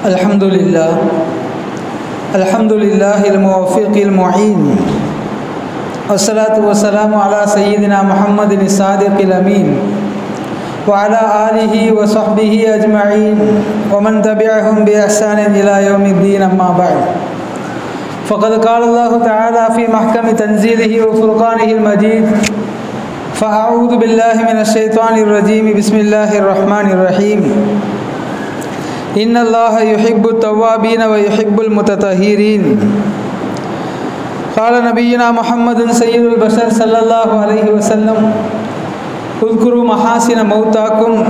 Alhamdulillahil muwaffiqil mu'in. Wassalatu wassalamu ala sayyidina Muhammadin as-sadiqil amin wa ala alihi wa sahbihi ajma'in wa man tabi'ahum bi ihsanin ila yaumiddin, amma ba'd. Faqad qala Allahu ta'ala fi mahkami tanzilihi wa furqanihil majid. Fa'a'udhu billahi minash shaitanir rajim. Bismillahir rahmanir rahim. Inna Allaha yuhibbu tawwabina wa yuhibbul mutatahhirin. Qala nabiyyuna Muhammadun sayyidul bashar sallallahu alaihi wasallam, udhkuru mahasina mautakum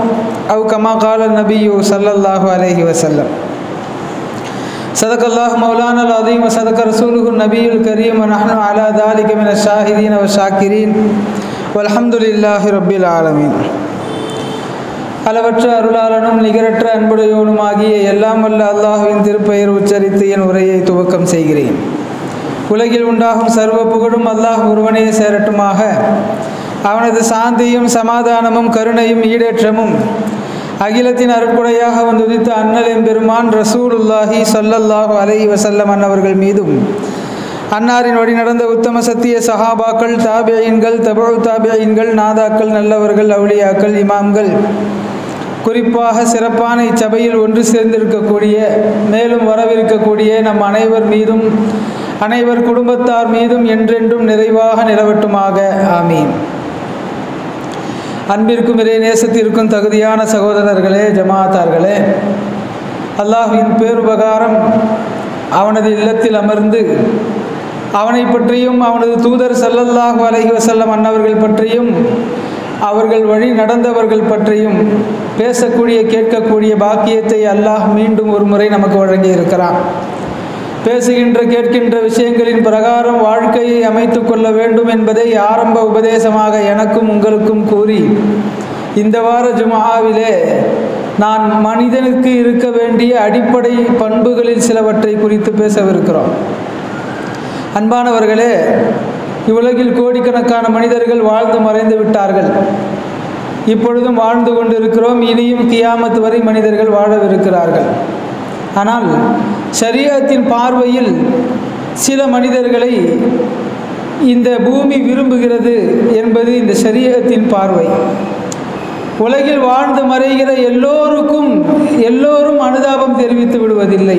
aw kama qala nabiyyu sallallahu alaihi wasallam. Sadaqallahu maulana al-azim wa sadaqa rasuluhu an-nabiyyul karim wa nahnu ala dhalika minash shahidin wa shakirin walhamdulillahi rabbil alamin. அளவற்ற அருளாளனும் நிகரற்ற அன்புடையோனுமாகிய எல்லாம் வல்ல அல்லாஹ்வின் திருப்பெயர் உச்சரித்து என் உரையை துவக்கம் செய்கிறேன். உலகில் உண்டாகும் சர்வ புகழும் அல்லாஹ் ஒருவனே சேரட்டுமாக. அவனது சாந்தியும் சமாதானமும் கருணையும் ஈடேற்றமும் அகிலத்தின் அருட்கொடையாக வந்துதித்த அண்ணல் எம்பெருமான் ரசூலுல்லாஹி ஸல்லல்லாஹு அலைஹி வஸல்லம் அன்னவர்கள் மீதும், அன்னாரின் வழி நடந்த உத்தம சத்திய சஹாபாக்கள், தாபியீன்கள், தபஉ தாபியீன்கள், நாதாக்கள், நல்லவர்கள், அவுலியாக்கள், இமாம்கள், குறிப்பாக சிறப்பான இச்சபையில் ஒன்று சேர்ந்திருக்கக்கூடிய மேலும் வரவிருக்கக்கூடிய நம் அனைவர் மீதும் அனைவர் குடும்பத்தார் மீதும் என்றென்றும் நிறைவாக நிலவட்டுமாக. ஆமீன். அன்பிற்கும் இறை நேசத்திற்கும் தகுதியான சகோதரர்களே, ஜமாத்தார்களே, அல்லாஹ்வின் பேருபகாரம் அவனது இல்லத்தில் அமர்ந்து அவனை பற்றியும் அவனது தூதர் ஸல்லல்லாஹு அலைஹி வஸல்லம் அன்னவர்கள் பற்றியும் அவர்கள் வழி நடந்தவர்கள் பற்றியும் பேசக்கூடிய கேட்கக்கூடிய பாக்கியத்தை அல்லாஹ் மீண்டும் ஒரு முறை நமக்கு வழங்கி இருக்கிறான். பேசுகின்ற கேட்கின்ற விஷயங்களின் பிரகாரம் வாழ்க்கையை அமைத்து கொள்ள வேண்டும் என்பதை ஆரம்ப உபதேசமாக எனக்கும் உங்களுக்கும் கூறி, இந்த வார ஜும்ஆவிலே நான் மனிதனுக்கு இருக்க வேண்டிய அடிப்படை பண்புகளில் சிலவற்றை குறித்து பேசவிருக்கிறோம். அன்பானவர்களே, இவ்வுலகில் கோடிக்கணக்கான மனிதர்கள் வாழ்ந்து மறைந்து விட்டார்கள். இப்பொழுதும் வாழ்ந்து கொண்டு இருக்கிறோம். இனியும் கியாமத் வரை மனிதர்கள் வாழவிருக்கிறார்கள். ஆனால் ஷரியத்தின் பார்வையில் சில மனிதர்களை இந்த பூமி விரும்புகிறது என்பது இந்த ஷரியத்தின் பார்வை. உலகில் வாழ்ந்து மறைகிற எல்லோரும் அனுதாபம் தெரிவித்து விடுவதில்லை.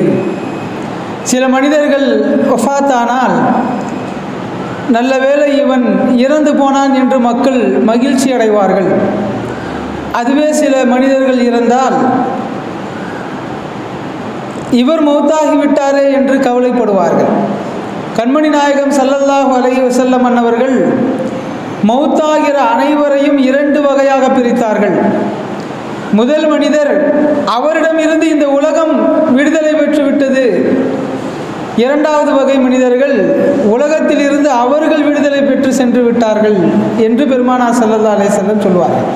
சில மனிதர்கள் வஃபாத்தானால் நல்ல வேளை இவன் இறந்து போனான் என்று மக்கள் மகிழ்ச்சி அடைவார்கள். அதுவே சில மனிதர்கள் இறந்தால் இவர் மௌத்தாகிவிட்டாரே என்று கவலைப்படுவார்கள். கண்மணி நாயகம் ஸல்லல்லாஹு அலைஹி வஸல்லம் அன்னவர்கள் மௌத்தாகிற அனைவரையும் இரண்டு வகையாக பிரித்தார்கள். முதல் மனிதர், அவரிடமிருந்து இந்த உலகம் விடுதலை பெற்றுவிட்டது. இரண்டாவது வகை மனிதர்கள், உலகத்தில் இருந்து அவர்கள் விடுதலை பெற்று சென்று விட்டார்கள் என்று பெருமானார் ஸல்லல்லாஹு அலைஹி வஸல்லம் சொல்வார்கள்.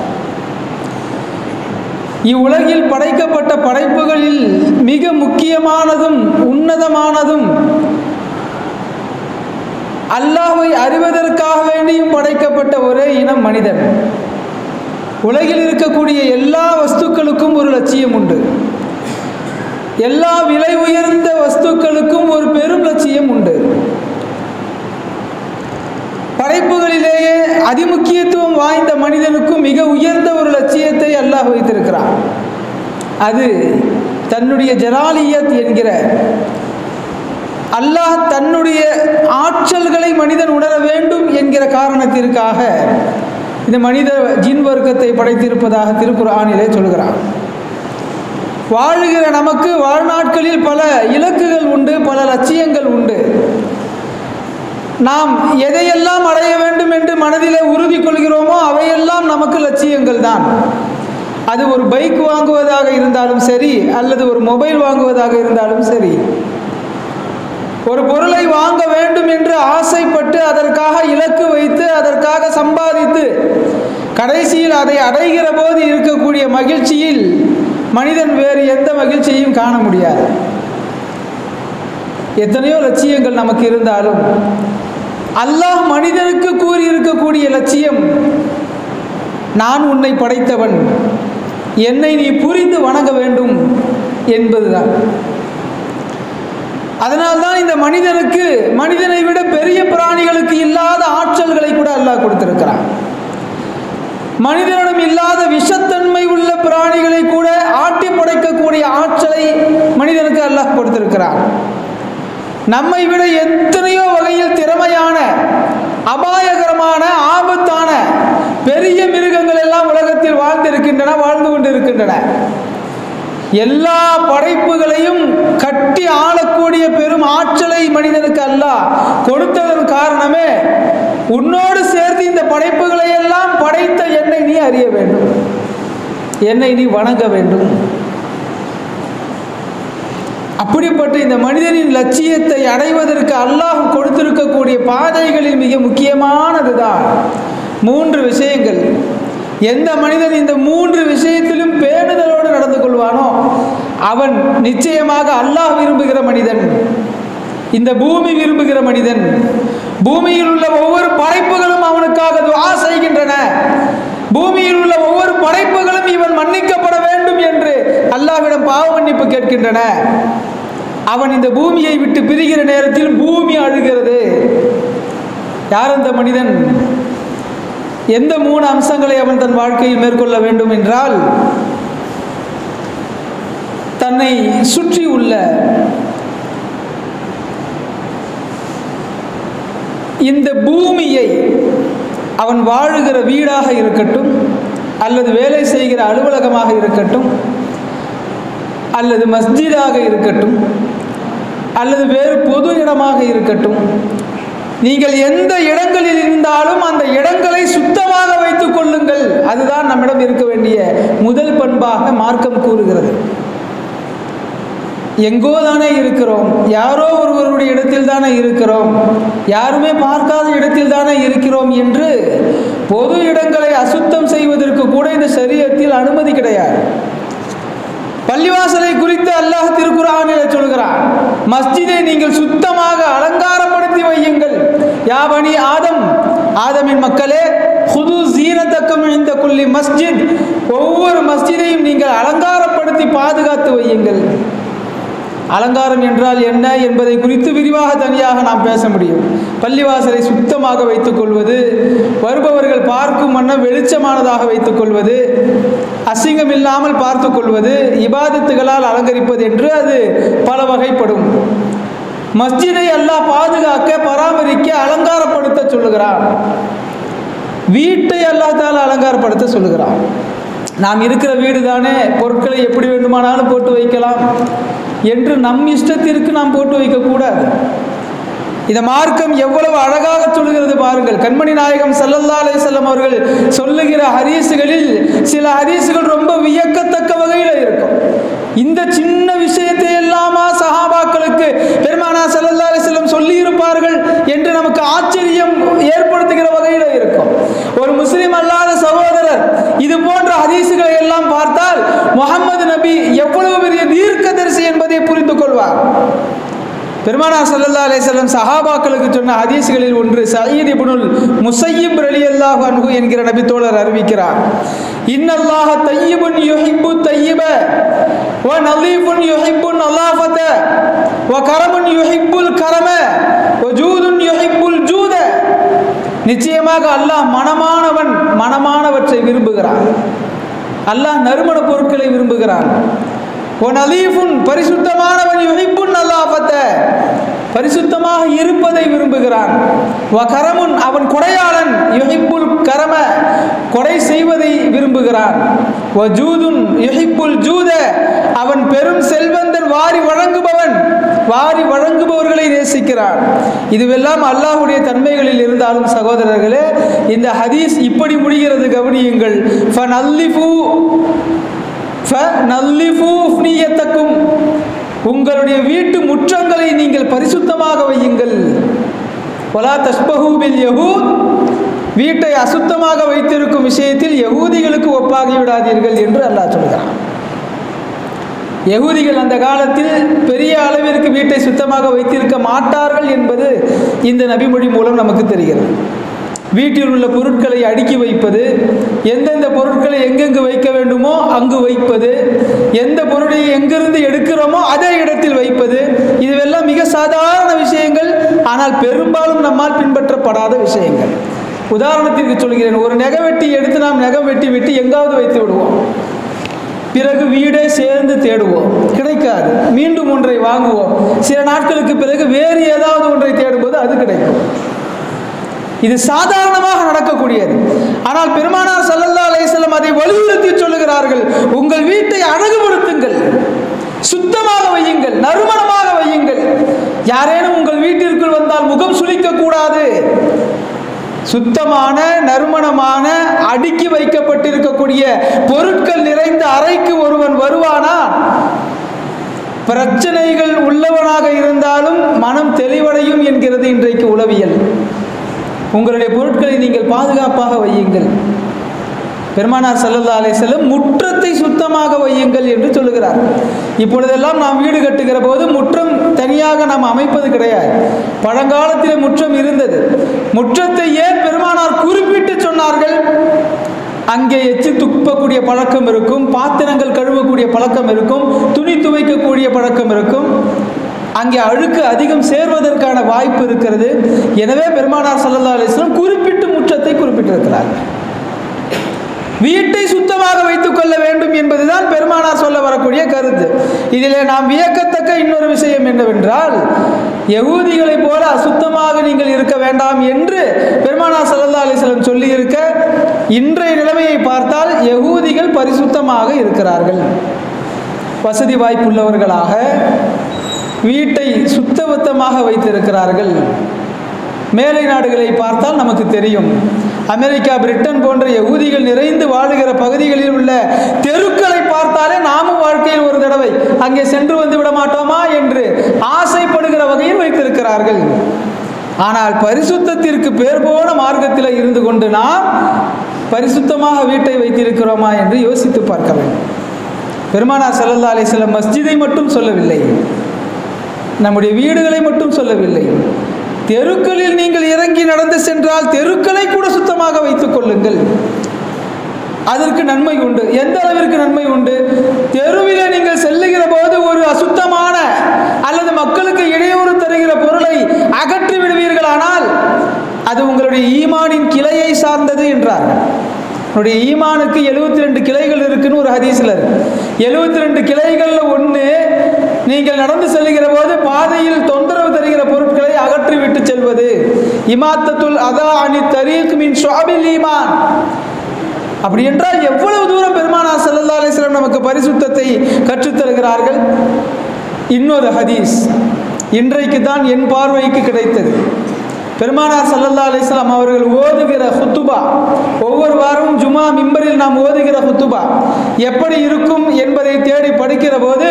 இவ்வுலகில் படைக்கப்பட்ட படைப்புகளில் மிக முக்கியமானதும் உன்னதமானதும் அல்லாஹ்வை அறிவதற்காக வேண்டியும் படைக்கப்பட்ட ஒரே இனம் மனிதன். உலகில் இருக்கக்கூடிய எல்லா வஸ்துக்களுக்கும் ஒரு லட்சியம் உண்டு. எல்லா விலை உயர்ந்த வஸ்துக்களுக்கும் ஒரு பெரும் லட்சியம் உண்டு. படைப்புகளிலேயே அதிமுக்கியத்துவம் வாய்ந்த மனிதனுக்கும் மிக உயர்ந்த ஒரு லட்சியத்தை அல்லாஹ் வைத்திருக்கிறான். அது தன்னுடைய ஜலாலியத் என்கிற, அல்லாஹ் தன்னுடைய ஆற்றல்களை மனிதன் உணர வேண்டும் என்கிற காரணத்திற்காக இந்த மனித ஜின் வர்க்கத்தை படைத்திருப்பதாக திருக்குர்ஆனிலே சொல்கிறான். வாழுகிற நமக்கு வாழ்நாட்களில் பல இலக்குகள் உண்டு, பல லட்சியங்கள் உண்டு. நாம் எதையெல்லாம் அடைய வேண்டும் என்று மனதிலே உறுதி கொள்கிறோமோ அவையெல்லாம் நமக்கு லட்சியங்கள் தான். அது ஒரு பைக் வாங்குவதாக இருந்தாலும் சரி, அல்லது ஒரு மொபைல் வாங்குவதாக இருந்தாலும் சரி, ஒரு பொருளை வாங்க வேண்டும் என்று ஆசைப்பட்டு அதற்காக இலக்கு வைத்து அதற்காக சம்பாதித்து கடைசியில் அதை அடைகிற போது இருக்கக்கூடிய மகிழ்ச்சியில் மனிதன் வேறு எந்த மகிழ்ச்சியையும் காண முடியாது. எத்தனையோ லட்சியங்கள் நமக்கு இருந்தாலும் அல்லாஹ் மனிதனுக்கு கூறியிருக்கக்கூடிய லட்சியம், நான் உன்னை படைத்தவன், என்னை நீ புரிந்து வணங்க வேண்டும், என்பதுதான். அதனால்தான் இந்த மனிதனை விட பெரிய பிராணிகளுக்கு இல்லாத ஆற்றல்களை கூட அல்லாஹ் கொடுத்திருக்கிறான். மனிதனிடம் இல்லாத விஷத்தன்மை உள்ள பிராணிகளை கூட ஆட்டி படைக்கக்கூடிய ஆற்றலை மனிதனுக்கு அல்லாஹ் கொடுத்திருக்கிறான். நம்மை விட எத்தனையோ வகையில் திறமையான, அபாயகரமான, ஆபத்தான பெரிய மிருகங்கள் எல்லாம் உலகத்தில் வாழ்ந்து கொண்டிருக்கின்றன. எல்லா படைப்புகளையும் கட்டி ஆளக்கூடிய பெரும் ஆற்றலை மனிதனுக்கு அல்லாஹ் கொடுத்ததன் காரணமே, உன்னோடு சேர்த்து இந்த படைப்புகளை எல்லாம் படைத்த என்னை நீ அறிய வேண்டும், என்னை நீ வணங்க வேண்டும். அப்படிப்பட்ட இந்த மனிதனின் லட்சியத்தை அடைவதற்கு அல்லாஹ் கொடுத்திருக்கக்கூடிய பாதைகளில் மிக முக்கியமானதுதான் 3 விஷயங்கள். எந்த மனிதன் இந்த 3 விஷயத்திலும் பேணுதலோடு நடந்து கொள்வானோ அவன் நிச்சயமாக அல்லாஹ் விரும்புகிற மனிதன், இந்த பூமி விரும்புகிற மனிதன். பூமியில் உள்ள ஒவ்வொரு படைப்புகளும் அவனுக்காக துஆ செய்கின்றன. பூமியில் உள்ள ஒவ்வொரு படைப்புகளும் இவன் மன்னிக்கப்பட வேண்டும் என்று அல்லாஹ்விடம் பாவ மன்னிப்பு கேட்கின்றன. அவன் இந்த பூமியை விட்டு பிரிகிற நேரத்தில் பூமி அழுகிறது. யார் அந்த மனிதன்? எந்த 3 அம்சங்களை அவன் தன் வாழ்க்கையில் மேற்கொள்ள வேண்டும் என்றால், தன்னை சுற்றி உள்ள இந்த பூமியை அவன் வாழுகிற வீடாக இருக்கட்டும், அல்லது வேலை செய்கிற அலுவலகமாக இருக்கட்டும், அல்லது மஸ்ஜிதாக இருக்கட்டும், அல்லது வேறு பொது இடமாக இருக்கட்டும், நீங்கள் எந்த இடங்களில் இருந்தாலும் அந்த இடங்களை சுத்தமாக வைத்துக் கொள்ளுங்கள். அதுதான் நம்மிடம் இருக்க வேண்டிய முதல் பண்பாக மார்க்கம் கூறுகிறது. எங்கோ தானே இருக்கிறோம், யாரோ ஒருவருடைய இடத்தில் தானே இருக்கிறோம், யாருமே பார்க்காத இடத்தில் தானே இருக்கிறோம் என்று பொது இடங்களை அசுத்தம் செய்வதற்கு கூட இந்த ஷரியத்தில் அனுமதி கிடையாது. பள்ளிவாசலை குறித்து அல்லாஹ் திருக்குர்ஆனில் சொல்கிறான், மஸ்ஜிதை நீங்கள் சுத்தமாக அலங்காரப்படுத்தி வையுங்கள். யா பனி ஆதம், ஆதமின் மக்களே, ஹுது ஸீனத்தக்கும் இன்த குல்லி மஸ்ஜித், ஒவ்வொரு மஸ்ஜிதையும் நீங்கள் அலங்காரப்படுத்தி பாதுகாத்து வையுங்கள். அலங்காரம் என்றால் என்ன என்பதை குறித்து விரிவாக தனியாக நாம் பேச முடியும். பள்ளிவாசலை சுத்தமாக வைத்துக் கொள்வது, வருபவர்கள் பார்க்கும் வண்ணம் வெளிச்சமானதாக வைத்துக் கொள்வது, அசிங்கம் இல்லாமல் பார்த்து கொள்வது, இபாதத்துகளால் அலங்கரிப்பது என்று அது பல வகைப்படும். மஸ்ஜிதை அல்லாஹ் பாதுகாக்க, பராமரிக்க, அலங்காரப்படுத்த சொல்லுகிறான். வீட்டை அல்லாஹ் தஆலா அலங்காரப்படுத்த சொல்லுகிறான். நாம் இருக்கிற வீடு தானே, பொருட்களை எப்படி வேண்டுமானாலும் போட்டு வைக்கலாம் என்று நம் இஷ்டத்திற்கு நாம் போட்டு வைக்கக்கூடாது. இந்த மார்க்கம் எவ்வளவு அழகாக சொல்லுகிறது பாருங்கள். கண்மணி நாயகம் ஸல்லல்லாஹு அலைஹி வஸல்லம் அவர்கள் சொல்லுகிற ஹதீஸ்களில் சில ஹதீஸ்கள் ரொம்ப வியக்கத்தக்க வகையில் இருக்கும். இந்த சின்ன விஷயத்தை எல்லாமா சஹாபாக்களுக்கு பெருமானார் ஸல்லல்லாஹு அலைஹி வஸல்லம் சொல்லி இருப்பார்கள் என்று நமக்கு ஆச்சரியம் ஏற்படுத்துகிற வகையில் இருக்கும். ஒரு முஸ்லிம் அல்லாத சகோதரர் இது போன்ற ஹதீஸ்களை எல்லாம் பார்த்தால் முஹம்மது நபி எவ்வளவு பெரிய தீர்க்கதரிசி என்பதை புரிந்து கொள்வார். பெருமானார் ஸல்லல்லாஹு அலைஹி வஸல்லம் சஹாபாக்களுக்கு சொன்ன ஹதீஸ்களில் ஒன்று சயீத் இப்னுல் முஸய்யிப் ரலியல்லாஹு அன்ஹு என்கிற நபி தோழர் அறிவிக்கிறார், இன்னல்லாஹ தய்யிபுன் யுஹிப்பு தய்யிப வ நலீஃபுன் யுஹிப்பு நலாஃபத வ கரமுன் யுஹிப்புல் கரம வ ஜூதுன் யுஹிப்புல் ஜூத. நிச்சயமாக அல்லாஹ் மனமானவன், மனமானவற்றை விரும்புகிறான். அல்லாஹ் நறுமண பொருட்களை விரும்புகிறான். ஒனலீஃபுன் பரிசுத்தமானவன், யுஹிப்புன் நலாஃபத பரிசுத்தமாக இருப்பதை விரும்புகிறான். வகரமுன் அவன் கொடையாளன், யுஹிப்புல் கரம கொடை செய்வதை விரும்புகிறான். வஜூதுன் யுஹிப்புல் ஜூத அவன் பெரும் செல்வந்தன், வாரி வழங்குபவன், வாரி வழங்குபவர்களை நேசிக்கிறான். இதுவெல்லாம் அல்லாஹ்வுடைய தன்மைகளில் இருந்தாலும் சகோதரர்களே, இந்த ஹதீஸ் இப்படி முடிகிறது, கவனியுங்கள். உங்களுடைய வீட்டு முற்றங்களை நீங்கள் பரிசுத்தமாக வையுங்கள். வலா தஷ்பஹு பில் யஹூத், வீட்டை அசுத்தமாக வைத்திருக்கும் விஷயத்தில் யகூதிகளுக்கு ஒப்பாகி விடாதீர்கள் என்று அல்லாஹ் சொல்கிறான். யகூதிகள் அந்த காலத்தில் பெரிய அளவிற்கு வீட்டை சுத்தமாக வைத்திருக்க மாட்டார்கள் என்பது இந்த நபிமொழி மூலம் நமக்கு தெரிகிறது. வீட்டில் உள்ள பொருட்களை அடுக்கி வைப்பது, எந்தெந்த பொருட்களை எங்கெங்கு வைக்க வேண்டுமோ அங்கு வைப்பது, எந்த பொருளை எங்கிருந்து எடுக்கிறோமோ அதே இடத்தில் வைப்பது, இதுவெல்லாம் மிக சாதாரண விஷயங்கள். ஆனால் பெரும்பாலும் நம்மால் பின்பற்றப்படாத விஷயங்கள். உதாரணத்திற்கு சொல்கிறேன், ஒரு நெகவெட்டி எடுத்து நாம் நெகம் வெட்டி எங்காவது வைத்து விடுவோம். பிறகு வீடே சேர்ந்து தேடுவோம், கிடைக்காது. மீண்டும் ஒன்றை வாங்குவோம். சில நாட்களுக்கு பிறகு வேறு ஏதாவது ஒன்றை தேடும்போது அது கிடைக்கும். இது சாதாரணமாக நடக்கக்கூடியது. ஆனால் பெருமானார் ஸல்லல்லாஹு அலைஹி வஸல்லம் அதை வலியுறுத்தி சொல்லுகிறார்கள். உங்கள் வீட்டை அழகுபடுத்துங்கள், சுத்தமாக வையுங்கள், நறுமணமாக வையுங்கள். யாரேனும் உங்கள் வீட்டிற்குள் வந்தால் முகம் சுளிக்க கூடாது. சுத்தமான நறுமணமான அடுக்கி வைக்கப்பட்டிருக்கக்கூடிய பொருட்கள் நிறைந்த அறைக்கு ஒருவன் வருவானா, பிரச்சனைகள் உள்ளவனாக இருந்தாலும் மனம் தெளிவடையும் என்கிறது இன்றைக்கு உளவியல். உங்களுடைய பொருட்களை நீங்கள் பாதுகாப்பாக வையுங்கள். பெருமானார் ஸல்லல்லாஹு அலைஹி வஸல்லம் முற்றத்தை சுத்தமாக வையுங்கள் என்று சொல்லுகிறார். இப்பொழுதெல்லாம் நாம் வீடு கட்டுகிற போது முற்றம் தனியாக நாம் அமைப்பது கிடையாது. பழங்காலத்தில் முற்றம் இருந்தது. முற்றத்தை ஏன் பெருமானார் குறிப்பிட்டு சொன்னார்கள்? அங்கே எச்சி துப்பக்கூடிய பழக்கம் இருக்கும், பாத்திரங்கள் கழுவக்கூடிய பழக்கம் இருக்கும், துணி துவைக்கக்கூடிய பழக்கம் இருக்கும். அங்கே அழுக்கு அதிகம் சேர்வதற்கான வாய்ப்பு இருக்கிறது. எனவே பெருமானார் ஸல்லல்லாஹு அலைஹி வஸல்லம் குறிப்பிட்டு முற்றத்தை குறிப்பிட்டிருக்கிறார். வீட்டை சுத்தமாக வைத்துக் கொள்ள வேண்டும் என்பதுதான் பெருமானார் சொல்ல வரக்கூடிய கருத்து. இதிலே நாம் வியக்கத்தக்க இன்னொரு விஷயம் என்னவென்றால், யகூதிகளை போல அசுத்தமாக நீங்கள் இருக்க வேண்டாம் என்று பெருமானார் ஸல்லல்லாஹு அலைஹி வஸல்லம் சொல்லி இருக்க, இன்றைய நிலைமையை பார்த்தால் யகூதிகள் பரிசுத்தமாக இருக்கிறார்கள். வசதி வாய்ப்புள்ளவர்களாக வீட்டை சுத்தபத்தமாக வைத்திருக்கிறார்கள். மேலை நாடுகளை பார்த்தால் நமக்கு தெரியும். அமெரிக்கா, பிரிட்டன் போன்ற யகூதிகள் நிறைந்து வாழுகிற பகுதிகளில் உள்ள தெருக்களை பார்த்தாலே நாமும் வாழ்க்கையில் ஒரு தடவை அங்கே சென்று வந்து விட மாட்டோமா என்று ஆசைப்படுகிற வகையில் வைத்திருக்கிறார்கள். ஆனால் பரிசுத்தத்திற்கு பேர் போன மார்க்கத்தில் இருந்து கொண்டு நாம் பரிசுத்தமாக வீட்டை வைத்திருக்கிறோமா என்று யோசித்து பார்க்க வேண்டும். பெருமானார் ஸல்லல்லாஹு அலைஹி வஸல்லம் மஸ்ஜிதை மட்டும் சொல்லவில்லை, நம்முடைய வீடுகளை மட்டும் சொல்லவில்லை. தெருக்களில் நீங்கள் இறங்கி நடந்து சென்றால் தெருக்களை கூட சுத்தமாக வைத்துக் கொள்ளுங்கள். அதற்கு நன்மை உண்டு. எந்த அளவிற்கு நன்மை உண்டு? தெருவிலே நீங்கள் செல்லுகிற போது ஒரு அசுத்தமான அல்லது மக்களுக்கு இடையூறு தருகிற பொருளை அகற்றி விடுவீர்களானால் அது உங்களுடைய ஈமானின் கிளையை சார்ந்தது என்றார். உங்களுடைய ஈமானுக்கு 72 கிளைகள் இருக்குன்னு ஒரு ஹதீஸ்ல இருக்கு. 72 கிளைகள்ல ஒன்று, நீங்கள் நடந்து செல்லுகிற போது பாதையில் தொந்தரவு தருகிற பொருட்களை அகற்றி விட்டு செல்வது. இமாத்தத்துல் அதா அனி தரீக் மின் ஷுஅபில் ஈமான். அப்படி என்றால் எவ்வளவு தூரம் பெருமானார் ஸல்லல்லாஹு அலைஹி வஸல்லம் நமக்கு பரிசுத்தத்தை கற்றுத்தருகிறார்கள். இன்னொரு ஹதீஸ் இன்றைக்கு தான் என் பார்வைக்கு கிடைத்தது. பெருமானார் ஸல்லல்லாஹு அலைஹி வஸல்லம் அவர்கள் ஓதுகிற ஹுத்துபா, ஒவ்வொரு வாரமும் ஜுமா மிம்பரில் நாம் ஓதுகிற ஹுத்துபா எப்படி இருக்கும் என்பதை தேடி படிக்கிற போது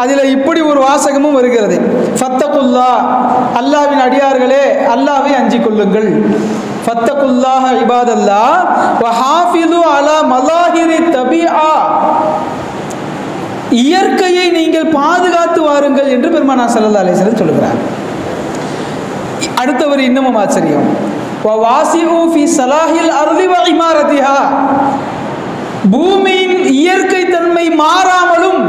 அதில் இப்படி ஒரு வாசகமும் வருகிறது. ஃபத்தகுல்லா, அல்லாஹ்வின் அடியார்களே அல்லாஹ்வை அஞ்சிக் கொள்ளுங்கள். ஃபத்தகுல்லாஹ இபாதல்லாஹ் வ ஹாஃபிது அலா மலாஹிரி தபீஆ, இயற்கையை நீங்கள் பாதுகாத்து வாருங்கள் என்று பெருமானார் ஸல்லல்லாஹு அலைஹி வஸல்லம் சொல்கிறார். அடுத்தவர் இன்னமும் ஆச்சரியம். வவாசிஉ ஃபி ஸலாஹில் அர்தி வ இமாரத்திஹா, பூமியின் இயற்கை தன்மை மாறாமலும்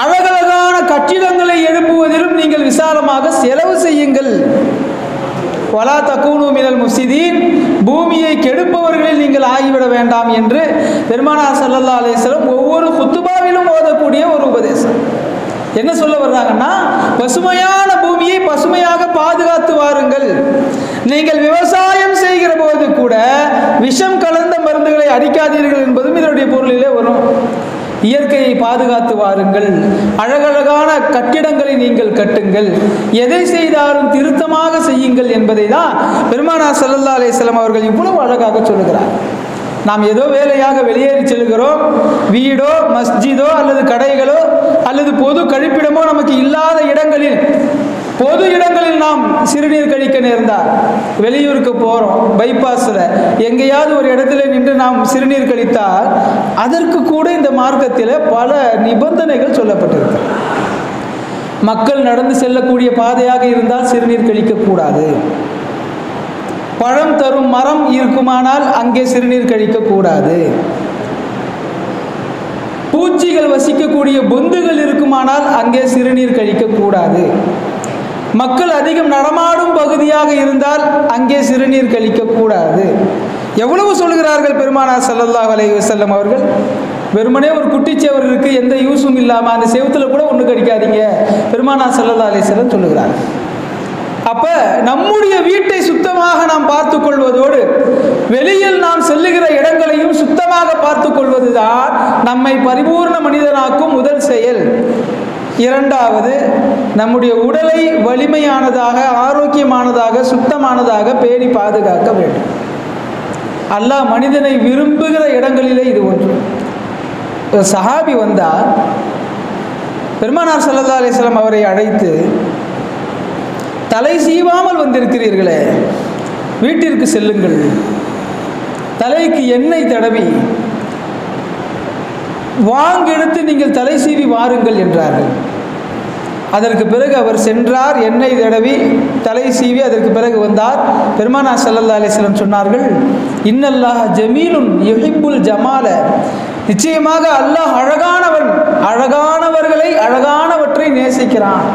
அழகழகான கட்டிடங்களை எழுப்புவதிலும் நீங்கள் விசாலமாக செலவு செய்யுங்கள். வலா தகூனு மினல் முஃப்ஸிதீன், பூமியை கெடுப்பவர்களில் நீங்கள் ஆகிவிட வேண்டாம் என்று பெருமானார் ஸல்லல்லாஹு அலைஹி வஸல்லம் ஒவ்வொரு குத்துபாவிலும் ஓதக்கூடிய ஒரு உபதேசம். என்ன சொல்ல வர்றாங்கன்னா, பசுமையான பூமியை பசுமையாக பாதுகாத்து வாருங்கள். நீங்கள் விவசாயம் செய்கிற போது கூட விஷம் கலந்த மருந்துகளை அடிக்காதீர்கள் என்பதும் இதனுடைய பொருளிலே வரும். இயற்கையை பாதுகாத்து வாருங்கள், அழகழகான கட்டிடங்களை நீங்கள் கட்டுங்கள், எதை செய்தாலும் திருத்தமாக செய்யுங்கள் என்பதை தான் பெருமானார் ஸல்லல்லாஹு அலைஹி வஸல்லம் அவர்கள் இவ்வளவு அழகாக சொல்லுகிறார். நாம் ஏதோ வேலையாக வெளியேறி செல்கிறோம், வீடோ மஸ்ஜிதோ அல்லது கடைகளோ அல்லது பொது கழிப்பிடமோ நமக்கு இல்லாத இடங்களில், பொது இடங்களில் நாம் சிறுநீர் கழிக்க நேர்ந்தால், வெளியூருக்கு போகிறோம், பைபாஸில் எங்கேயாவது ஒரு இடத்துல நின்று நாம் சிறுநீர் கழித்தால் அதற்கு கூட இந்த மார்க்கத்தில் பல நிபந்தனைகள் சொல்லப்பட்டிருக்கு. மக்கள் நடந்து செல்லக்கூடிய பாதையாக இருந்தால் சிறுநீர் கழிக்கக்கூடாது. பழம் தரும் மரம் இருக்குமானால் அங்கே சிறுநீர் கழிக்கக்கூடாது. பூச்சிகள் வசிக்கக்கூடிய பொந்துகள் இருக்குமானால் அங்கே சிறுநீர் கழிக்கக்கூடாது. மக்கள் அதிகம் நடமாடும் பகுதியாக இருந்தால் அங்கே சிறுநீர் கழிக்கக்கூடாது. எவ்வளவு சொல்கிறார்கள் பெருமானார் ஸல்லல்லாஹு அலைஹி வஸல்லம் அவர்கள். வெறுமனே ஒரு குட்டிச்சேவர் இருக்கு, எந்த யூஸும் இல்லாமல் அந்த செவத்துல கூட ஒன்று கடிக்காதீங்க பெருமானார் ஸல்லல்லாஹு அலைஹி வஸல்லம் சொல்லுகிறார்கள். அப்ப நம்முடைய வீட்டை சுத்தமாக நாம் பார்த்து கொள்வதோடு வெளியில் நாம் செல்லுகிற இடங்களையும் சுத்தமாக பார்த்து கொள்வதுதான் நம்மை பரிபூர்ண மனிதனாக்கும் முதல் செயல். இரண்டாவது, நம்முடைய உடலை வலிமையானதாக, ஆரோக்கியமானதாக, சுத்தமானதாக பேணி பாதுகாக்க வேண்டும். அல்லாஹ் மனிதனை விரும்புகிற இடங்களிலே இது ஒன்று. ஒரு சஹாபி வந்தால் பெருமானார் ஸல்லல்லாஹு அலைஹி வஸல்லம் அவரை அழைத்து, தலை சீவாமல் வந்திருக்கிறீர்களே, வீட்டிற்கு செல்லுங்கள், தலைக்கு எண்ணெய் தடவி வாங்கெடுத்து நீங்கள் தலை சீவி வாருங்கள் என்றார்கள். அதற்கு பிறகு அவர் சென்றார், எண்ணெய் தடவி தலை சீவி அதற்கு பிறகு வந்தார். பெருமானார் ஸல்லல்லாஹு அலைஹி வஸல்லம் சொன்னார்கள், இன்னல்லாஹ ஜமீலுன் யுஹிப்புல் ஜமால, நிச்சயமாக அல்லாஹ் அழகானவன், அழகானவர்களை அழகானவற்றை நேசிக்கிறான்.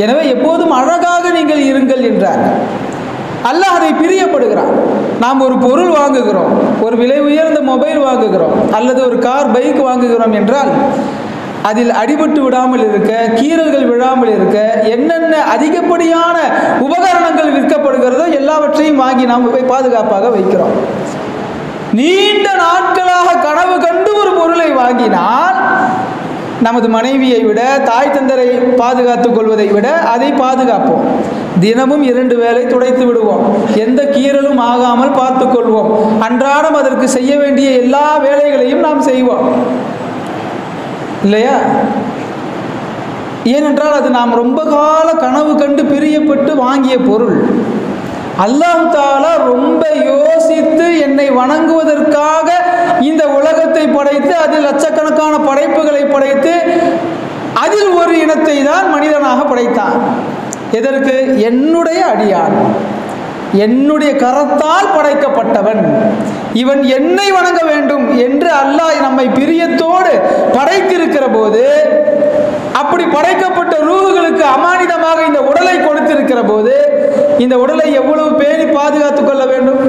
எனவே எப்போதும் அழகாக நீங்கள் இருங்கள் என்றார். அல்லாஹ் அதை பிரியப்படுகிறான். நாம் ஒரு பொருள் வாங்குகிறோம், ஒரு விலை உயர்ந்த மொபைல் வாங்குகிறோம் அல்லது ஒரு கார், பைக் வாங்குகிறோம் என்றால் அதில் அடிபட்டு விடாமல் இருக்க, கீறல்கள் விழாமல் இருக்க என்னென்ன அதிகப்படியான உபகரணங்கள் விற்கப்படுகிறதோ எல்லாவற்றையும் வாங்கி நாம் பாதுகாப்பாக வைக்கிறோம். நீண்ட நாட்களாக கனவு கண்டு ஒரு பொருளை வாங்கினால் நமது மனைவியை விட, தாய் தந்தரை பாதுகாத்துக் கொள்வதை விட அதை பாதுகாப்போம். தினமும் 2 வேளை துடைத்து விடுவோம், எந்த கீறலும் ஆகாமல் பார்த்து கொள்வோம். அன்றாடம் அதற்கு செய்ய வேண்டிய எல்லா வேலைகளையும் நாம் செய்வோம் இல்லையா? ஏனென்றால் அது நாம் ரொம்ப கால கனவு கண்டு பிரியப்பட்டு வாங்கிய பொருள். அல்லாஹ் தஆலா ரொம்ப யோசித்து என்னை வணங்குவதற்காக இந்த உலகத்தை படைத்து, அதில் லட்சக்கணக்கான படைப்புகளை படைத்து, அதில் ஒரு இனத்தை தான் மனிதனாக படைத்தான். எதற்கு? என்னுடைய அடியான், என்னுடைய கரத்தால் படைக்கப்பட்டவன், இவன் என்னை வணங்க வேண்டும் என்று அல்லாஹ் நம்மை பிரியத்தோடு படைத்திருக்கிற போது, அப்படி படைக்கப்பட்ட ரூஹுகளுக்கு அமானிதமாக இந்த உடலை கொடுத்திருக்கிற போது இந்த உடலை எவ்வளவு பேணி பாதுகாத்துக் கொள்ள வேண்டும்?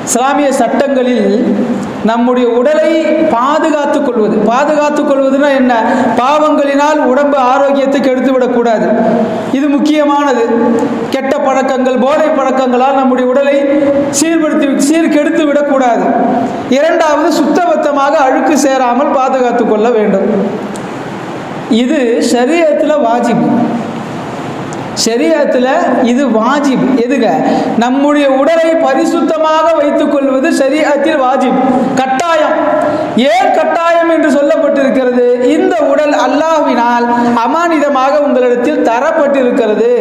இஸ்லாமிய சட்டங்களில் நம்முடைய உடலை பாதுகாத்துக் கொள்வது, பாதுகாத்துக் கொள்வதுன்னா என்ன? பாவங்களினால் உடம்பு ஆரோக்கியத்தை கெடுத்து விடக்கூடாது, இது முக்கியமானது. கெட்ட பழக்கங்கள், போதை பழக்கங்களால் நம்முடைய உடலை சீர்கெடுத்து விடக்கூடாது. இரண்டாவது, சுத்தபத்தமாக அழுக்கு சேராமல் பாதுகாத்துக் கொள்ள வேண்டும். இது ஷரியத்தில் வாஜிப். ஷரியத்தில் இது வாஜிப். எதுக? நம்முடைய உடலை பரிசுத்தமாக வைத்துக் கொள்வது ஷரியத்தில் வாஜிப், கட்டாயம். ஏன் கட்டாயம் என்று சொல்லப்பட்டிருக்கிறது? இந்த உடல் அல்லாஹ்வினால் அமானிதமாக உங்களிடத்தில் தரப்பட்டிருக்கிறது.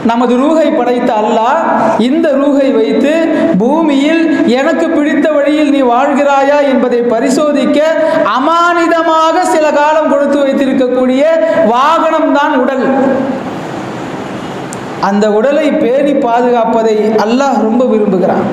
நமது ரூஹை படைத்த அல்லாஹ் இந்த ரூஹை வைத்து பூமியில் எனக்கு பிடித்த வழியில் நீ வாழ்கிறாயா என்பதை பரிசோதிக்க அமானிதமாக சில காலம் கொடுத்து வைத்திருக்கக்கூடிய வாகனம் தான் உடல். அந்த உடலை பேணி பாதுகாப்பதை அல்லாஹ் ரொம்ப விரும்புகிறான்.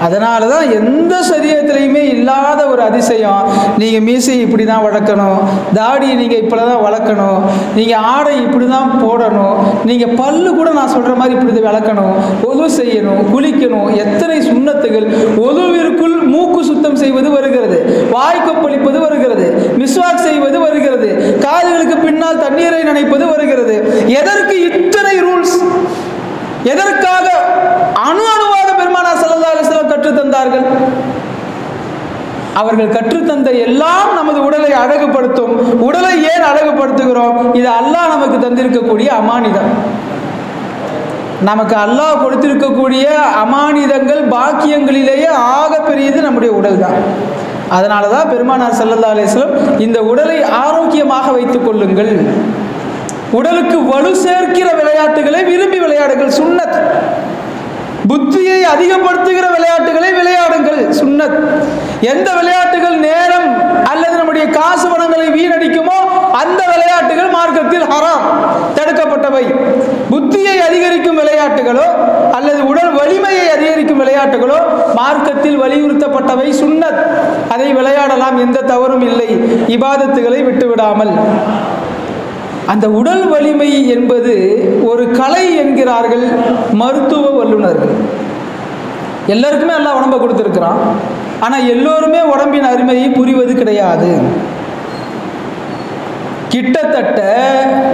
அதனால தான் எந்த சரியத்திலையுமே இல்லாத ஒரு அதிசயம், நீங்கள் மீசை இப்படி தான் வளர்க்கணும், தாடியை நீங்கள் இப்படி தான் வளர்க்கணும், நீங்கள் ஆடை இப்படி தான் போடணும், நீங்கள் பல்லு கூட நான் சொல்கிற மாதிரி இப்படி வளர்க்கணும், ஒது செய்யணும், குளிக்கணும், எத்தனை சுண்ணத்துகள். ஒதுவிற்குள் மூக்கு சுத்தம் செய்வது வருகிறது, வாய் கொப்பளிப்பது வருகிறது, மிஸ்வாக் செய்வது வருகிறது, காதுகளுக்கு பின்னால் தண்ணீரை நனைப்பது வருகிறது. எதற்கு இத்தனை ரூல்ஸ்? எதற்காக அணுவாக பெருமானார் ஸல்லல்லாஹு அலைஹி வஸல்லம் கற்றுத்தந்தார்கள்? அவர்கள் கற்றுத்தந்த எல்லாம் நமது உடலை அழகுபடுத்தும். உடலை ஏன் அழகுபடுத்துகிறோம்? இது அல்லாஹ் நமக்கு தந்திருக்கக்கூடிய அமானிதம். நமக்கு அல்லாஹ் கொடுத்திருக்கக்கூடிய அமானிதங்கள், பாக்கியங்களிலேயே ஆக பெரியது நம்முடைய உடல் தான். அதனால தான் பெருமானார் ஸல்லல்லாஹு அலைஹி வஸல்லம் இந்த உடலை ஆரோக்கியமாக வைத்துக் கொள்ளுங்கள், உடலுக்கு வலு சேர்க்கிற விளையாட்டுகளை விரும்பி விளையாடுங்கள், சுன்னத். புத்தியை அதிகப்படுத்துகிற விளையாட்டுகளை விளையாடுங்கள், சுன்னத். எந்த விளையாட்டுகள் நேரம் அல்லது நம்முடைய காசு பணங்களை வீணடிக்குமோ அந்த விளையாட்டுகள் மார்க்கத்தில் ஹராம், தடுக்கப்பட்டவை. புத்தியை அதிகரிக்கும் விளையாட்டுகளோ மார்க்கத்தில் வலியுறுத்தப்பட்டவை, சுன்னத். அதை விளையாடலாம், எந்த தவறும் இல்லை, இபாதத்துகளை விட்டுவிடாமல். அந்த உடல் வலிமை என்பது ஒரு கலை என்கிறார்கள் மருத்துவ வல்லுநர்கள். எல்லாருக்குமே எல்லாம் உடம்பை கொடுத்துருக்கிறான், ஆனால் எல்லோருமே உடம்பின் அருமையை புரிவது கிடையாது. கிட்டத்தட்ட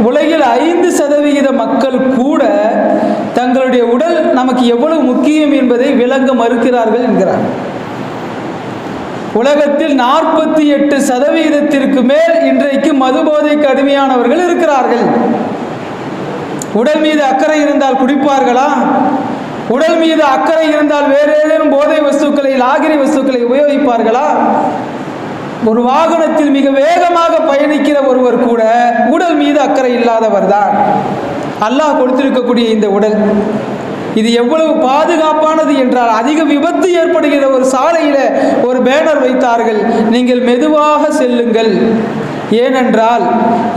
உலகில் 5% மக்கள் கூட தங்களுடைய உடல் நமக்கு எவ்வளவு முக்கியம் என்பதை விளங்க மறுக்கிறார்கள் என்கிறார். உலகத்தில் 48% மேல் இன்றைக்கு மது போதைக்கு அடிமையானவர்கள் இருக்கிறார்கள். உடல் மீது அக்கறை இருந்தால் குடிப்பார்களா? உடல் மீது அக்கறை இருந்தால் வேறு ஏதேனும் போதை வஸ்துக்களை, லாகிரி வஸ்துக்களை உபயோகிப்பார்களா? ஒரு வாகனத்தில் மிக வேகமாக பயணிக்கிற ஒருவர் கூட உடல் மீது அக்கறை இல்லாதவர் தான். அல்லாஹ் கொடுத்திருக்கக்கூடிய இந்த உடல் இது எவ்வளவு பாதுகாப்பானது என்றால், அதிக விபத்து ஏற்படுகிற ஒரு சாலையில் ஒரு பேனர் வைத்தார்கள், நீங்கள் மெதுவாக செல்லுங்கள். ஏனென்றால்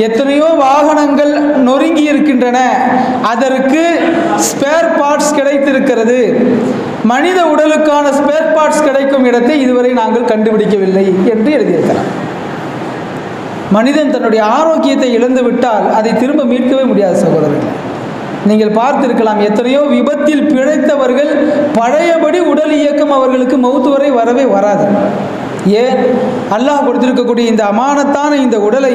எத்தனையோ வாகனங்கள் நொறுங்கி இருக்கின்றன, அதற்கு ஸ்பேர் பார்ட்ஸ் கிடைத்திருக்கிறது. மனித உடலுக்கான ஸ்பேர் பார்ட்ஸ் கிடைக்கும் இடத்தை இதுவரை நாங்கள் கண்டுபிடிக்கவில்லை என்று எழுதியிருக்கிறார். மனிதன் தன்னுடைய ஆரோக்கியத்தை இழந்து விட்டால் அதை திரும்ப மீட்கவே முடியாது சகோதரர்கள். நீங்கள் பார்த்திருக்கலாம், எத்தனையோ விபத்தில் பிழைத்தவர்கள் பழையபடி உடல் இயக்கம் அவர்களுக்கு மௌத்து வரை வரவே வராது. ஏன்? அல்லாஹ் கொடுத்திருக்கக்கூடிய இந்த அமானத்தான இந்த உடலை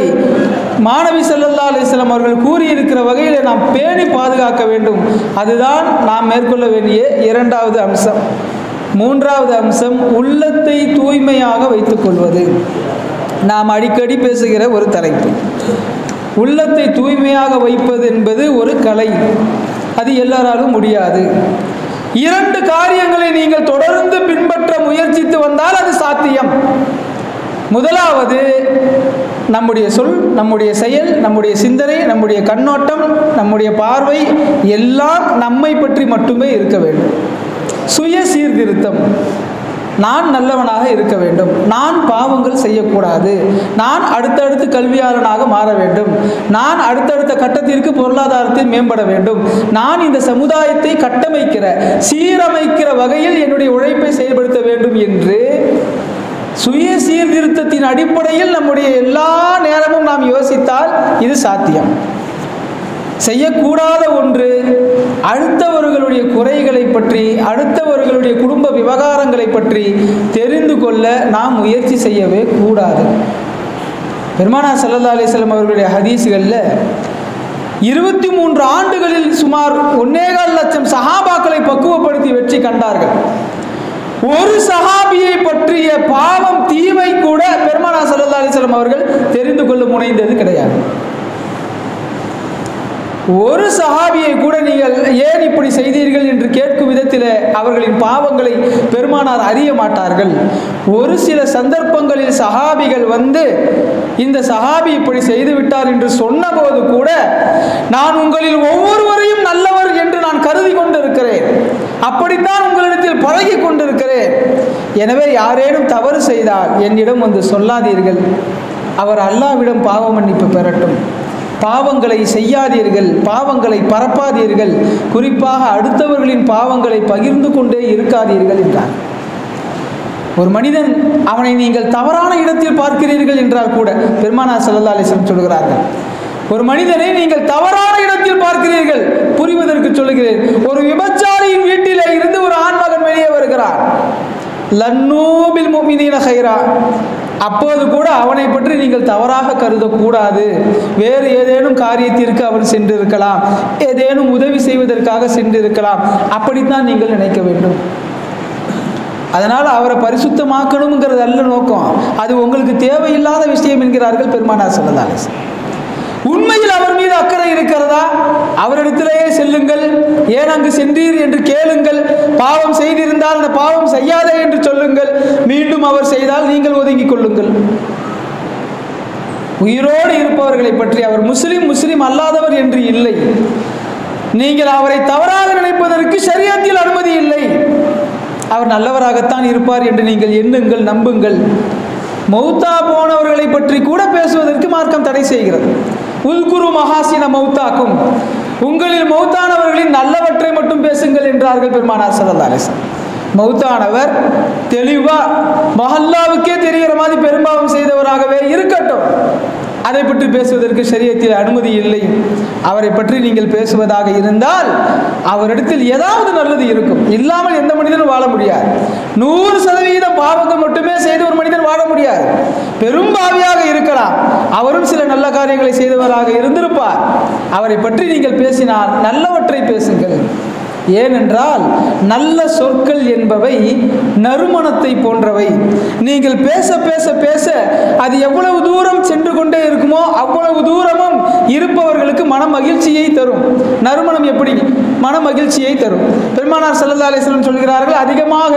மாணவி ஸல்லல்லாஹு அலைஹி வஸல்லம் அவர்கள் கூறியிருக்கிற வகையில் நாம் பேணி பாதுகாக்க வேண்டும். அதுதான் நாம் மேற்கொள்ள வேண்டிய இரண்டாவது அம்சம். மூன்றாவது அம்சம் உள்ளத்தை தூய்மையாக வைத்துக் கொள்வது. நாம் அடிக்கடி பேசுகிற ஒரு தலைப்பு. உள்ளத்தை தூய்மையாக வைப்பது என்பது ஒரு கலை, அது எல்லாராலும் முடியாது. 2 காரியங்களை நீங்கள் தொடர்ந்து பின்பற்ற முயற்சித்து வந்தால் அது சாத்தியம். முதலாவது, நம்முடைய சொல், நம்முடைய செயல், நம்முடைய சிந்தனை, நம்முடைய கண்ணோட்டம், நம்முடைய பார்வை எல்லாம் நம்மை பற்றி மட்டுமே இருக்க வேண்டும். சுய சீர்திருத்தம். நான் நல்லவனாக இருக்க வேண்டும், நான் பாவங்கள் செய்யக்கூடாது, நான் அடுத்தடுத்து கல்வியாளனாக மாற வேண்டும், நான் அடுத்தடுத்த கட்டத்திற்கு பொருளாதாரத்தில் மேம்பட வேண்டும், நான் இந்த சமுதாயத்தை கட்டமைக்கிற சீரமைக்கிற வகையில் என்னுடைய உழைப்பை செயல்படுத்த வேண்டும் என்று சுய சீர்திருத்தத்தின் அடிப்படையில் நம்முடைய எல்லா நேரமும் நாம் யோசித்தால் இது சாத்தியம். செய்யக்கூடாத ஒன்று, அடுத்தவர்களுடைய குறைகளை பற்றி, அடுத்தவர்களுடைய குடும்ப விவகாரங்களை பற்றி தெரிந்து கொள்ள நாம் முயற்சி செய்யவே கூடாது. பெருமானார் ஸல்லல்லாஹு அலைஹி வஸல்லம் அவர்களுடைய ஹதீஸ்களில் 23 ஆண்டுகளில் சுமார் 1.25 லட்சம் சஹாபாக்களை பக்குவப்படுத்தி வெற்றி கண்டார்கள். ஒரு சஹாபியை பற்றிய பாவம், தீமை கூட பெருமானார் ஸல்லல்லாஹு அலைஹி வஸல்லம் அவர்கள் தெரிந்து கொள்ள முனைந்தது கிடையாது. ஒரு சஹாபியை கூட நீங்கள் ஏன் இப்படி செய்தீர்கள் என்று கேட்கும் விதத்தில் அவர்களின் பாவங்களை பெருமானார் அறிய மாட்டார்கள். ஒரு சில சந்தர்ப்பங்களில் சஹாபிகள் வந்து இந்த சஹாபி இப்படி செய்து விட்டார் என்று சொன்னபோது கூட, நான் உங்களில் ஒவ்வொருவரையும் நல்லவர் என்று நான் கருதி கொண்டிருக்கிறேன், அப்படித்தான் உங்களிடத்தில் பழகி கொண்டிருக்கிறேன், எனவே யாரேனும் தவறு செய்தால் என்னிடம் வந்து சொல்லாதீர்கள், அவர் அல்லாஹ்விடம் பாவ மன்னிப்பு பெறட்டும், பாவங்களை செய்யாதீர்கள், பாவங்களை பரப்பாதீர்கள், குறிப்பாக அடுத்தவர்களின் பாவங்களை பகிர்ந்து கொண்டே இருக்காதீர்கள் என்றார். ஒரு மனிதன் அவனை நீங்கள் தவறான இடத்தில் பார்க்கிறீர்கள் என்றால் கூட பெருமானார் ஸல்லல்லாஹு அலைஹி வஸல்லம் சொல்கிறார்கள், ஒரு மனிதனை நீங்கள் தவறான இடத்தில் பார்க்கிறீர்கள், புரிவதற்கு சொல்லுகிறேன். ஒரு விபச்சாரியின் வீட்டிலே இருந்து ஒரு ஆண்மகன் வெளியே வருகிறார், லன்னூபில் முஃமினீன கைரா, அப்போது கூட அவனை பற்றி நீங்கள் தவறாக கருதக்கூடாது. வேறு ஏதேனும் காரியத்திற்கு அவன் சென்றிருக்கலாம், ஏதேனும் உதவி செய்வதற்காக சென்றிருக்கலாம், அப்படித்தான் நீங்கள் நினைக்க வேண்டும். அதனால் அவரை பரிசுத்தமாக்கணுங்கிறது அல்ல நோக்கம், அது உங்களுக்கு தேவையில்லாத விஷயம் என்கிறார்கள் பெருமானார் ஸல்லல்லாஹு அலைஹி வஸல்லம். உண்மையில் அவர் மீது அக்கறை இருக்கிறதா? அவரிடத்திலேயே செல்லுங்கள், ஏன் அங்கு சென்றீர் என்று கேளுங்கள், பாவம் செய்திருந்தால் அந்த பாவம் செய்யாதே என்று சொல்லுங்கள், மீண்டும் அவர் செய்தால் நீங்கள் ஒதுங்கிக் கொள்ளுங்கள். உயிரோடு இருப்பவர்களை பற்றி அவர் முஸ்லிம் அல்லாதவர் என்று இல்லை. நீங்கள் அவரை தவறாக நினைப்பதற்கு ஷரியத்தில் அனுமதி இல்லை. அவர் நல்லவராகத்தான் இருப்பார் என்று நீங்கள் எண்ணுங்கள், நம்புங்கள். மௌத்தா போனவர்களை பற்றி கூட பேசுவதற்கு மார்க்கம் தடை செய்கிறது. உல்குரு மஹாசின மௌத்தாக்கும், உங்களில் மௌத்தானவர்களின் நல்லவற்றை மட்டும் பேசுங்கள் என்றார்கள் பெருமானார் ஸல்லல்லாஹு அலைஹி வஸல்லம். மௌத்தானவர் தெளிவா மஹல்லாவுக்கே தெரிகிற மாதிரி பெரும்பாவம் செய்தவராகவே இருக்கட்டும், அதை பற்றி பேசுவதற்கு ஷரியத்தில் அனுமதி இல்லை. அவரை பற்றி நீங்கள் பேசுவதாக இருந்தால் அவரிடத்தில் ஏதாவது நல்லது இருக்கும். இல்லாமல் எந்த மனிதனும் வாழ முடியாது. 100% பாவங்கள் மட்டுமே செய்து ஒரு மனிதன் வாழ முடியாது. பெரும்பாவியாக இருக்கலாம், அவரும் சில நல்ல காரியங்களை செய்தவராக இருந்திருப்பார். அவரை பற்றி நீங்கள் பேசினால் நல்லவற்றை பேசுங்கள். ஏனென்றால் நல்ல சொற்கள் என்பவை நறுமணத்தை போன்றவை. நீங்கள் பேச பேச பேச அது எவ்வளவு தூரம் சென்று கொண்டே இருக்குமோ அவ்வளவு தூரமும் இருப்பவர்களுக்கு மன மகிழ்ச்சியை தரும். நறுமணம் எப்படி மன மகிழ்ச்சியை தரும்? பெருமானார் ஸல்லல்லாஹு அலைஹி வஸல்லம் சொல்கிறார்கள், அதிகமாக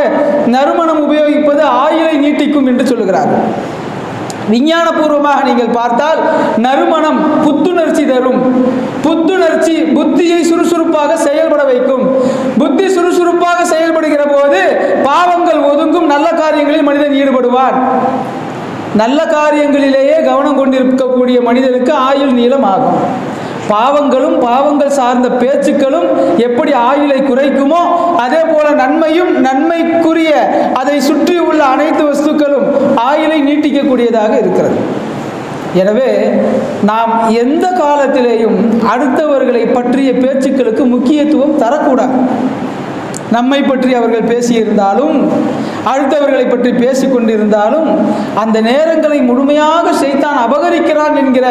நறுமணம் உபயோகிப்பது ஆயுளை நீட்டிக்கும் என்று சொல்கிறார்கள். விஞ்ஞானபூர்வமாக நீங்கள் பார்த்தால் நறுமணம் புத்துணர்ச்சி தரும். புத்துணர்ச்சி புத்தியை சுறுசுறுப்பாக செயல்பட வைக்கும். புத்தி சுறுசுறுப்பாக செயல்படுகிற போது பாவங்கள் ஒதுங்கும், நல்ல காரியங்களில் மனிதன் ஈடுபடுவான். நல்ல காரியங்களிலேயே கவனம் கொண்டிருக்கக்கூடிய மனிதனுக்கு ஆயுள் நீளம் ஆகும். பாவங்களும் பாவங்கள் சார்ந்த பேச்சுக்களும் எப்படி ஆயுளை குறைக்குமோ அதே போல நன்மையும் நன்மைக்குரிய அதை சுற்றி உள்ள அனைத்து வஸ்துக்களும் ஆயுளை நீட்டிக்கக்கூடியதாக இருக்கிறது. எனவே நாம் எந்த காலத்திலேயும் அடுத்தவர்களை பற்றிய பேச்சுக்களுக்கு முக்கியத்துவம் தரக்கூடாது. நம்மை பற்றி அவர்கள் பேசியிருந்தாலும் அடுத்தவர்களை பற்றி பேசிக்கொண்டிருந்தாலும் அந்த நேரங்களை முழுமையாக ஷைத்தான் அபகரிக்கிறான் என்கிற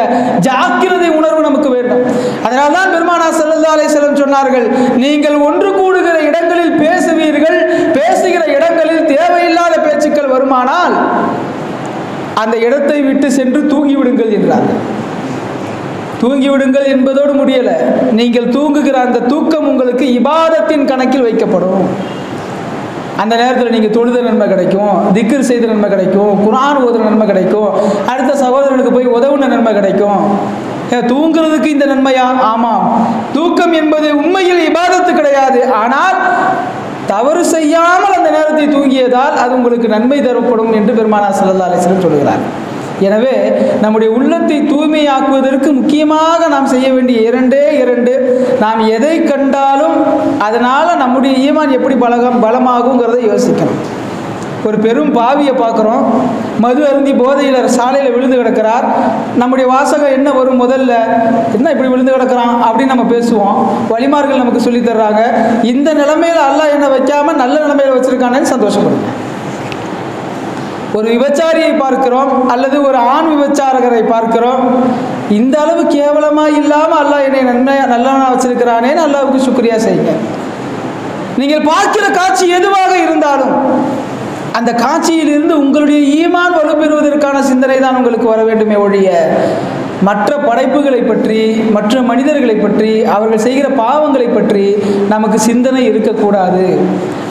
ஜாக்கிரதை உணர்வு நமக்கு வேண்டும். அதனால்தான் பெருமானார் ஸல்லல்லாஹு அலைஹி வஸல்லம் சொன்னார்கள், நீங்கள் ஒன்று கூடுகிற இடங்களில் பேசுவீர்கள், பேசுகிற இடங்களில் தேவையில்லாத பேச்சுக்கள் வருமானால் அந்த இடத்தை விட்டு சென்று தூங்கிவிடுங்கள் என்றார்கள். தூங்கிவிடுங்கள் என்பதோடு முடியலை, நீங்கள் தூங்குகிற அந்த தூக்கம் உங்களுக்கு இபாதத்தின் கணக்கில் வைக்கப்படும். அந்த நேரத்தில் நீங்கள் தொழுத நன்மை கிடைக்கும், திக்ர் செய்த நன்மை கிடைக்கும், குர்ஆன் ஓதுற நன்மை கிடைக்கும், அடுத்த சகோதரனுக்கு போய் உதவுன நன்மை கிடைக்கும். தூங்குறதுக்கு இந்த நன்மையா? ஆமாம், தூக்கம் என்பது உண்மையில் இபாதத்து கிடையாது. ஆனால் தவறு செய்யாமல் அந்த நேரத்தை தூங்கியதால் அது உங்களுக்கு நன்மை தரப்படும் என்று பெருமானார் ஸல்லல்லாஹு அலைஹி வஸல்லம் சொல்கிறார். எனவே நம்முடைய உள்ளத்தை தூய்மையாக்குவதற்கு முக்கியமாக நாம் செய்ய வேண்டிய இரண்டு, நாம் எதை கண்டாலும் அதனால் நம்முடைய ஈமான் எப்படி பலமாகுங்கிறத யோசிக்கணும். ஒரு பெரும் பாவியை பார்க்குறோம், மது அருந்தி போதையில் சாலையில் விழுந்து கிடக்கிறார். நம்முடைய வாசகம் என்ன வரும்? முதல்ல என்ன இப்படி விழுந்து கிடக்கிறான் அப்படின்னு நம்ம பேசுவோம். வலிமார்கள் நமக்கு சொல்லி தர்றாங்க, இந்த நிலைமையில் அல்லாஹ் என்ன வைக்காமல் நல்ல நிலைமையில் வச்சுருக்கானேன்னு சந்தோஷப்படுங்க. ஒரு விபச்சாரியை பார்க்கிறோம் அல்லது ஒரு ஆண் விபச்சாரகரை பார்க்கிறோம், இந்த அளவு கேவலமாக இல்லாமல் அல்லாஹ் என்னை நல்லவனாக வச்சிருக்கிறானே, அல்லாஹ்வுக்கு சுக்ரியா செய்யுங்க. நீங்கள் பார்க்கிற காட்சி எதுவாக இருந்தாலும் அந்த காட்சியிலிருந்து உங்களுடைய ஈமான் வலுப்பெறுவதற்கான சிந்தனை தான் உங்களுக்கு வர வேண்டுமே ஒழிய மற்ற படைப்புகளை பற்றி, மற்ற மனிதர்களை பற்றி, அவர்கள் செய்கிற பாவங்களை பற்றி நமக்கு சிந்தனை இருக்கக்கூடாது.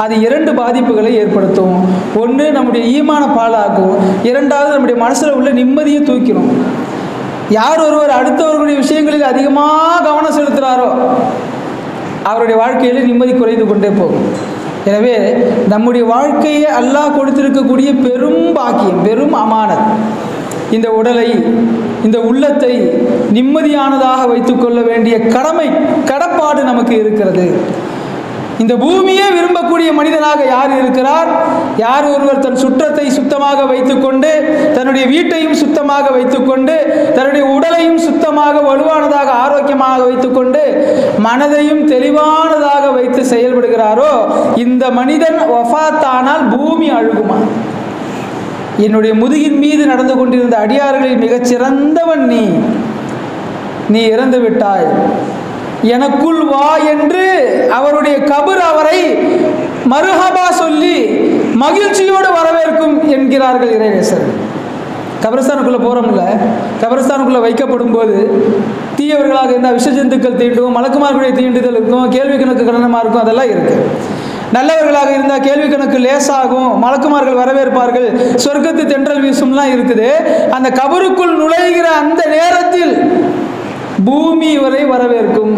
அது 2 பாதிப்புகளை ஏற்படுத்தும். ஒன்று, நம்முடைய ஈமான பாழாக்கும். 2வது, நம்முடைய மனசில் உள்ள நிம்மதியை தூக்கிடும். யார் ஒருவர் அடுத்தவர்களுடைய விஷயங்களில் அதிகமாக கவனம் செலுத்துகிறாரோ அவருடைய வாழ்க்கையில் நிம்மதி குறைந்து கொண்டே போகும். எனவே நம்முடைய வாழ்க்கையை அல்லாஹ் கொடுத்திருக்கக்கூடிய பெரும் பாக்கியம், பெரும் அமானத், இந்த உடலை, இந்த உள்ளத்தை நிம்மதியானதாக வைத்துக்கொள்ள வேண்டிய கடப்பாடு நமக்கு இருக்கிறது. இந்த பூமியே விரும்பக்கூடிய மனிதனாக யார் இருக்கிறார்? யார் ஒருவர் தன் சுற்றத்தை சுத்தமாக வைத்துக்கொண்டு, தன்னுடைய வீட்டையும் சுத்தமாக வைத்துக்கொண்டு, தன்னுடைய உடலையும் சுத்தமாக வலுவானதாக ஆரோக்கியமாக வைத்துக்கொண்டு, மனதையும் தெளிவானதாக வைத்து செயல்படுகிறாரோ இந்த மனிதன் வஃபாத்தானால் பூமி அழுகுமா? என்னுடைய முதுகின் மீது நடந்து கொண்டிருந்த அடியார்களில் மிகச்சிறந்தவன் நீ இறந்து விட்டாய், எனக்குள் வா என்று அவருடைய கபர் அவரை மர்ஹபா சொல்லி மகிழ்ச்சியோடு வரவேற்கும் என்கிறார்கள் இறைநேசர்கள். கபரஸ்தானுக்குள்ளே போகிறோம்ல, கபரஸ்தானுக்குள்ளே வைக்கப்படும் போது தீயவர்களாக இருந்தால் விஷஜந்துக்கள் தீண்டும், மலக்குமார்களுடைய தீண்டுதல் இருக்கும், கேள்வி கணக்கு கடனமாக இருக்கும், அதெல்லாம் இருக்குது. நல்லவர்களாக இருந்தால் கேள்வி கணக்கு லேசாகும், மலக்குமார்கள் வரவேற்பார்கள், சொர்க்கத்து தென்றல் வீசும்லாம் இருக்குது. அந்த கபருக்குள் நுழைகிற அந்த நேரத்தில் பூமி வரை வரவேற்கும்.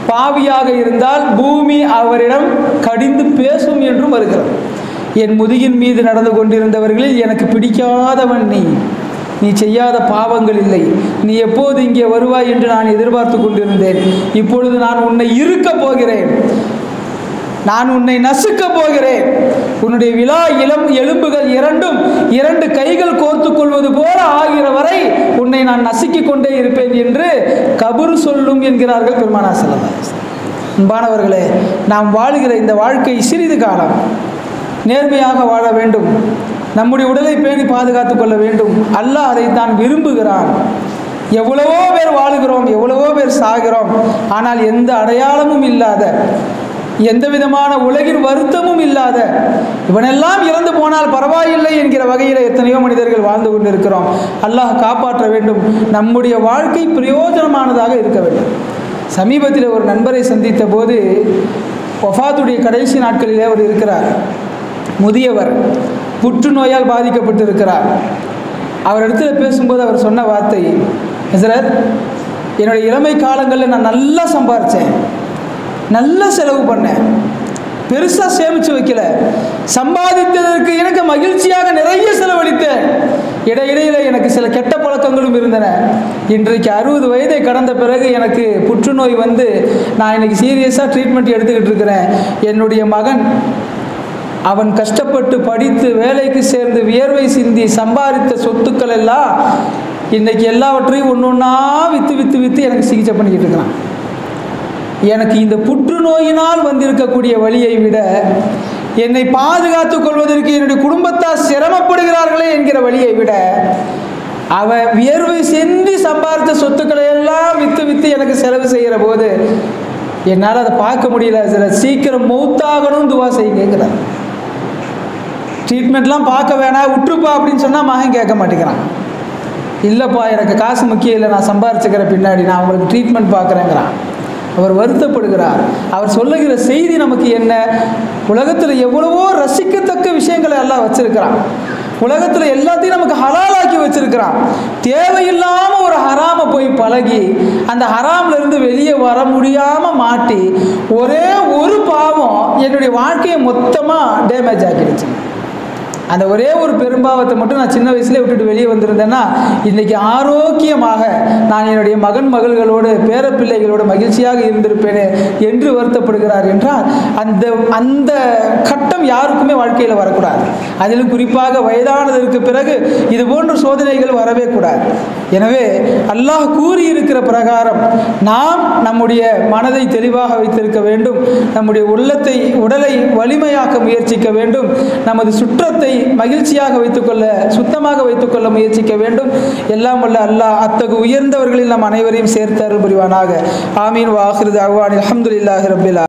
பாவியாக இருந்தால் பூமி அவரிடம் கடிந்து பேசும் என்றும் வருகிறது. என் முதுகின் மீது நடந்து கொண்டிருந்தவர்களில் எனக்கு பிடிக்காதவன் நீ செய்யாத பாவங்கள் இல்லை, நீ எப்போது இங்கே வருவாய் என்று நான் எதிர்பார்த்து கொண்டிருந்தேன், இப்பொழுது நான் உன்னை இருக்க போகிறேன், நான் உன்னை நசுக்க போகிறேன், உன்னுடைய விலா எலும்புகள் இரண்டும் 2 கைகள் கோர்த்து கொள்வது போல ஆகிற வரை உன்னை நான் நசுக்கிக் கொண்டே இருப்பேன் என்று கபர் சொல்லும் என்கிறார்கள் பெருமானார் ஸல்லல்லாஹு அலைஹி வஸல்லம். அன்பானவர்களே, நாம் வாழுகிற இந்த வாழ்க்கை சிறிது காலம், நேர்மையாக வாழ வேண்டும், நம்முடைய உடலை பேணி பாதுகாத்துக் கொள்ள வேண்டும். அல்லாஹ் அதைத்தான் விரும்புகிறான். எவ்வளவோ பேர் வாழுகிறோம், எவ்வளவோ பேர் சாகிறோம், ஆனால் எந்த அடையாளமும் இல்லாத, எந்த விதமான உலகின் வருத்தமும் இல்லாத, இவனெல்லாம் இறந்து போனால் பரவாயில்லை என்கிற வகையில் எத்தனையோ மனிதர்கள் வாழ்ந்து கொண்டிருக்கிறோம். அல்லாஹ் காப்பாற்ற வேண்டும். நம்முடைய வாழ்க்கை பிரயோஜனமானதாக இருக்க வேண்டும். சமீபத்தில் ஒரு நண்பரை சந்தித்த போது, வஃபாத்துடைய கடைசி நாட்களிலே அவர் இருக்கிறார். முதியவர், புற்றுநோயால் பாதிக்கப்பட்டிருக்கிறார். அவர் இடத்துல பேசும்போது அவர் சொன்ன வார்த்தை, ஹஸரத், என்னுடைய இளமை காலங்களில் நான் நல்லா சம்பாரித்தேன், நல்லா செலவு பண்ணேன், பெருசாக சேமித்து வைக்கல, சம்பாதித்ததற்கு எனக்கு மகிழ்ச்சியாக நிறைய செலவழித்தேன். இடையிடையில் எனக்கு சில கெட்ட பழக்கங்களும் இருந்தன. இன்றைக்கு 60 வயதை கடந்த பிறகு எனக்கு புற்றுநோய் வந்து நான் இன்னைக்கு சீரியஸாக ட்ரீட்மெண்ட் எடுத்துக்கிட்டு இருக்கிறேன். என்னுடைய மகன், அவன் கஷ்டப்பட்டு படித்து வேலைக்கு சேர்ந்து வியர்வை சிந்தி சம்பாதித்த சொத்துக்கள் எல்லாம் இன்னைக்கு எல்லாவற்றையும் ஒன்று ஒன்றா விற்று விற்று விற்று எனக்கு சிகிச்சை பண்ணிக்கிட்டு இருக்கிறான். எனக்கு இந்த புற்றுநோயினால் வந்திருக்கக்கூடிய வழியை விட என்னை பாதுகாத்துக் கொள்வதற்கு என்னுடைய குடும்பத்தார் சிரமப்படுகிறார்களே என்கிற வழியை விட அவன் வியர்வை சிந்தி சம்பாதித்த சொத்துக்களை எல்லாம் விற்று விற்று எனக்கு செலவு செய்கிற போது என்னால் அதை பார்க்க முடியல. சில சீக்கிரம் மௌத்தாகணும் துவா செய்யுங்கிறார். ட்ரீட்மெண்ட்லாம் பார்க்க வேணாம், விட்டுருப்பா அப்படின்னு சொன்னால் மகன் கேட்க மாட்டேங்கிறான். இல்லைப்பா, எனக்கு காசு முக்கியம் இல்லை, நான் சம்பாரிச்சுக்கிற பின்னாடி நான் உங்களுக்கு ட்ரீட்மெண்ட் பார்க்குறேங்கிறான். அவர் வருத்தப்படுகிறார். அவர் சொல்லுகிற செய்தி நமக்கு என்ன? உலகத்தில் எவ்வளவோ ரசிக்கத்தக்க விஷயங்களை எல்லாம் வச்சிருக்கிறான். உலகத்தில் எல்லாத்தையும் நமக்கு ஹலாலாக்கி வச்சிருக்கிறான். தேவையில்லாமல் ஒரு ஹராமை போய் பழகி அந்த ஹராம்ல இருந்து வெளியே வர முடியாமல் மாட்டி ஒரே ஒரு பாவம் என்னுடைய வாழ்க்கையை மொத்தமாக டேமேஜ் ஆக்கிடுச்சு. அந்த ஒரே ஒரு பெரும்பாவத்தை மட்டும் நான் சின்ன வயசுலேயே விட்டுட்டு வெளியே வந்திருந்தேன்னா இன்றைக்கி ஆரோக்கியமாக நான் என்னுடைய மகன் மகள்களோடு பேரப்பிள்ளைகளோடு மகிழ்ச்சியாக இருந்திருப்பேனே என்று வருத்தப்படுகிறார் என்றால் அந்த கட்டம் யாருக்குமே வாழ்க்கையில் வரக்கூடாது. அதிலும் குறிப்பாக வயதானதற்கு பிறகு இது போன்ற சோதனைகள் வரவே கூடாது. எனவே அல்லாஹ் கூறியிருக்கிற பிரகாரம் நாம் நம்முடைய மனதை தெளிவாக வைத்திருக்க வேண்டும், நம்முடைய உடலை வலிமையாக்க முயற்சிக்க வேண்டும், நமது சுற்றத்தை மகிழ்ச்சியாக வைத்துக்கொள்ள, சுத்தமாக வைத்துக்கொள்ள முயற்சிக்க வேண்டும். எல்லாம் வல்ல அல்லாஹ் அத்தகு உயர்ந்தவர்களில் நம் அனைவரையும் சேர்த்து அருள் புரிவானாக. ஆமீன். வ ஆகிரு தஅவானா அல்ஹம்துலில்லாஹி ரப்பில் ஆலமீன்.